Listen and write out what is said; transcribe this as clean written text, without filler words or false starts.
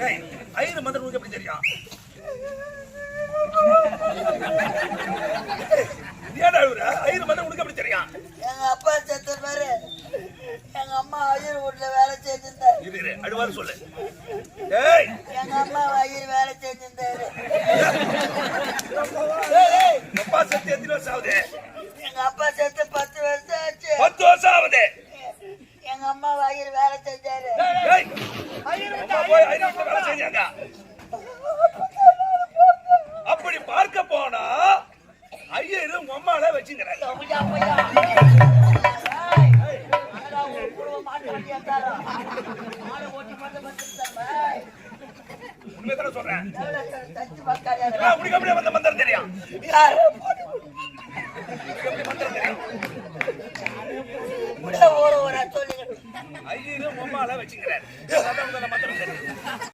ஐயர் மந்திரம் உனக்கு எப்படி தெரியும்? ஏடா ஐயர் மந்திரம் உனக்கு எப்படி தெரியும்? எங்க அப்பா செத்த பாரு, எங்க அம்மா ஐயர் வீட்டுல வேலை செஞ்சிருந்தாரு. இது அடுவாரு சொல்லு. எங்க அம்மா ஐயர் வேலை செஞ்சிருந்தாரு. அப்பா செத்து எத்தனை வருஷம் ஆகுது? எங்க அப்பா செத்து 10 வருஷம் ஆச்சு. 10 வருஷம் ஆகுது. எங்க அம்மா ஐயர் வேலை செஞ்சாரு. வேலை செஞ்சாங்க. அப்படி பார்க்க போனா ஐயரு அம்மால வச்சுக்கிறாரு. உண்மைதான் சொல்றேன். உனக்கு அப்படியே வந்த மந்திரம் தெரியும்? மந்திரம் தெரியும். ஐயரு அம்மால வச்சுக்கிறாரு. மந்திரம் தெரியும்.